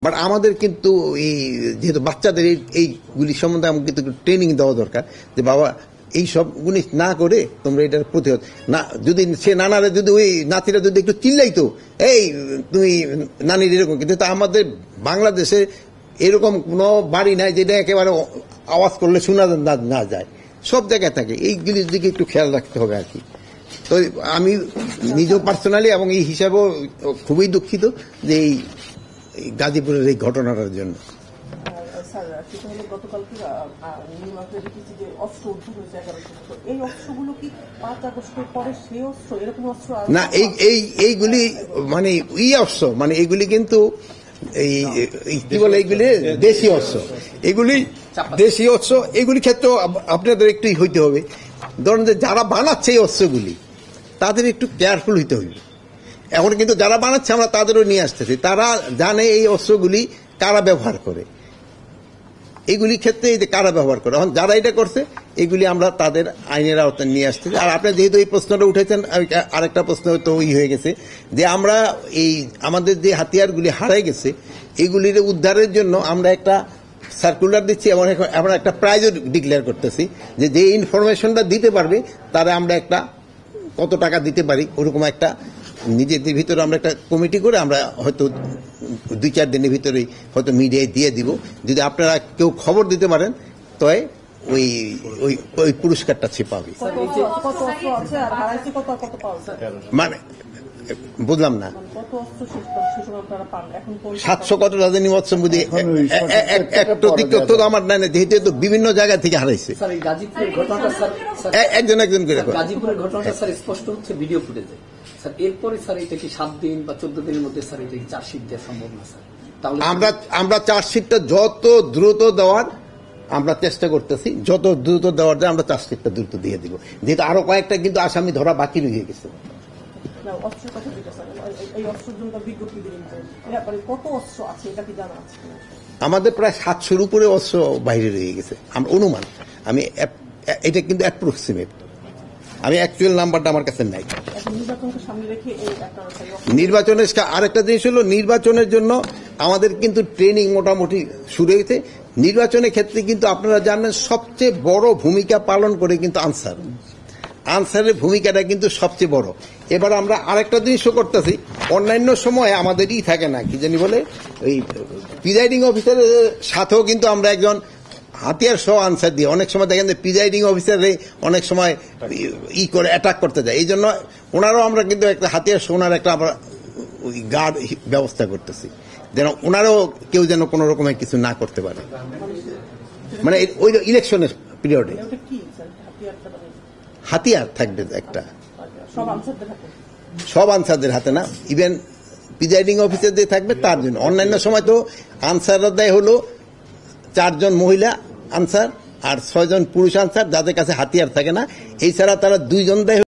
But আমাদের কিন্তু এই যেহেতু বাচ্চাদের এইগুলি সম্বন্ধে আমাকে কিন্তু ট্রেনিং দেওয়া দরকার যে বাবা এই সব জিনিস না করে তোমরা এটার প্রতিহত না, যদি সে নানারে যদি ওই নাতিরা যদি একটু চিল্লাইতো এই তুমি নানির এরকম, কিন্তু আমাদের বাংলাদেশে এরকম কোনো বাড়ি নাই যেটা একেবারে আওয়াজ করলে শোনা না যায়, সব জায়গায় থাকে। এইগুলির দিকে একটু খেয়াল রাখতে হবে আর কি। তো আমি নিজেও পার্সোনালি এবং এই হিসাবেও খুবই দুঃখিত যে এই গাজীপুরের এই ঘটনাটার জন্য। না, এইগুলি মানে অস্ত্র, মানে এইগুলি কিন্তু এই কি বলে এইগুলি দেশীয় অস্ত্র, এগুলি দেশীয় অস্ত্র। এগুলি ক্ষেত্রেও আপনাদের একটু হইতে হবে, ধরেন যে যারা বানাচ্ছে এই অস্ত্রগুলি তাদের একটু কেয়ারফুল হইতে হবে। এখন কিন্তু যারা বানাচ্ছে আমরা তাদেরও নিয়ে আসতেছি, তারা জানে এই অস্ত্রগুলি কারা ব্যবহার করে, এগুলি ক্ষেত্রে এই যে কারা ব্যবহার করে, এখন যারা এটা করছে এগুলি আমরা তাদের আইনের আওতায় নিয়ে আসতেছি। আর আপনি যেহেতু এই প্রশ্নটা উঠেছেন, আরেকটা প্রশ্ন তো হয়ে গেছে যে আমরা এই আমাদের যে হাতিয়ারগুলি হারাই গেছে এগুলির উদ্ধারের জন্য আমরা একটা সার্কুলার দিচ্ছি এবং আমরা একটা প্রাইজও ডিক্লেয়ার করতেছি যে ইনফরমেশনটা দিতে পারবে তারা আমরা একটা কত টাকা দিতে পারি, ওরকম একটা নিজেদের ভিতরে আমরা একটা কমিটি করে আমরা হয়তো 2-4 দিনের ভিতরেই হয়তো মিডিয়ায় দিয়ে দিব। যদি আপনারা কেউ খবর দিতে পারেন তবে ওই ওই ওই পুরস্কারটা সে পাবে। মানে বুঝলাম না, 700 কত রাজধানী মৎস্য বুঝি একটু দিক তো আমার নাই না, যেহেতু বিভিন্ন জায়গা থেকে হারাইছে একজন করে। গাজীপুরের ঘটনাটা স্যার স্পষ্ট হচ্ছে ভিডিও ফুটেজে স্যার, এরপরে স্যার এটা কি 7 দিন বা 14 দিনের মধ্যে স্যার এটা চার্জশিট দেওয়া সম্ভব না স্যার? তাহলে আমরা চার্জশিটটা যত দ্রুত দেওয়ার আমরা চেষ্টা করতেছি, যত দ্রুত দেওয়ার যায় আমরা চার্জশিটটা দ্রুত দিয়ে দিব, যেহেতু আরো কয়েকটা কিন্তু আসামি ধরা বাকি রয়ে গেছে। আমাদের প্রায় 700-র উপরে অস্ত্র বাইরে রয়ে গেছে আমরা অনুমান, আমি এটা কিন্তু অ্যাপ্রক্সিমেট, আমি অ্যাকচুয়াল নাম্বারটা আমার কাছে নাই। নির্বাচনের আরেকটা জিনিস হলো, নির্বাচনের জন্য আমাদের কিন্তু ট্রেনিং মোটামুটি শুরু হয়েছে। নির্বাচনের ক্ষেত্রে কিন্তু আপনারা জানেন সবচেয়ে বড় ভূমিকা পালন করে কিন্তু আনসারের ভূমিকাটা কিন্তু সবচেয়ে বড়। এবার আমরা আরেকটা জিনিসও করতেছি, অন্যান্য সময় আমাদেরই থাকে না কি জানি বলে ওই প্রিজাইডিং অফিসারের সাথেও কিন্তু আমরা একজন হাতিয়ার সহ আনসার দিয়ে, অনেক সময় দেখেন যে প্রিজাইডিং অফিসারে অনেক সময় করে অ্যাটাক করতে যায়, এই জন্য ওনারাও আমরা কিন্তু একটা হাতিয়ার সহ ওনার একটা আমরা ওই গার্ড ব্যবস্থা করতেছি, যেন ওনারাও কেউ যেন কোনো রকমের কিছু না করতে পারে, মানে ওই ইলেকশনের পিরিয়ডে হাতিয়ার থাকবে একটা, সব আনসারদের হাতে না, ইভেন প্রিজাইডিং অফিসার যে থাকবে তার জন্য। অন্যান্য সময় তো আনসাররা দেয় হলো 4 জন মহিলা আনসার আর 6 জন পুরুষ আনসার যাদের কাছে হাতিয়ার থাকে না, এছাড়া তারা 2 জন দেয়